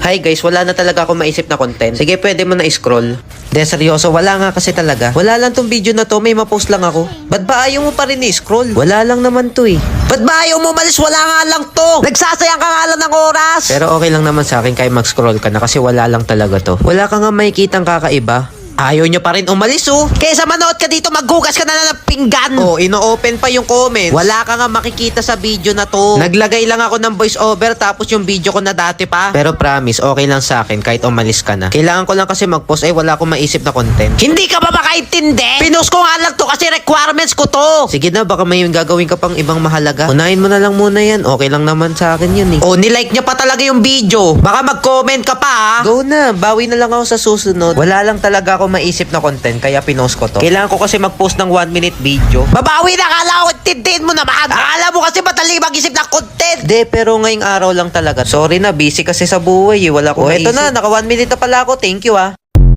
Hi guys, wala na talaga ako maisip na content. Sige, pwede mo na scroll. De, seryoso, wala nga kasi talaga. Wala lang tong video na to, may ma-post lang ako. Ba't ba ayaw mo pa rin i-scroll? Wala lang naman to eh. Ba't ba ayaw mo malis? Wala nga lang to. Nagsasayang ka nga lang ng oras. Pero okay lang naman sa akin kahit mag-scroll ka na kasi wala lang talaga to. Wala ka nga makikitang kakaiba. Ayaw nyo pa rin umalis oh. Kesa manood ka dito, maghugas ka na lang ng pinggan. Oh, ino-open pa yung comments. Wala ka nga makikita sa video na to. Naglagay lang ako ng voice over tapos yung video ko na dati pa. Pero promise, okay lang sa akin kahit umalis ka na. Kailangan ko lang kasi mag-post wala akong maisip na content. Hindi ka ba makaintindi? Pinost ko nga lang to kasi requirements ko to. Sige na, baka may gagawin ka pang ibang mahalaga. Unahin mo na lang muna yan. Okay lang naman sa akin yun eh. Oh, nilike niya pa talaga yung video. Baka mag-comment ka pa ha. Go na, bawi na lang ako sa susunod. Wala lang talaga ako maisip na content kaya pinost ko to. Kailangan ko kasi mag-post ng 1 minute video. Babawi na, akala ko tintin mo naman. Akala mo kasi madali mag-isip ng content. De, pero ngayong araw lang talaga. Sorry na, busy kasi sa buhay eh. Wala ko maisip. Eto na, naka 1 minute na pala ako. Thank you ah.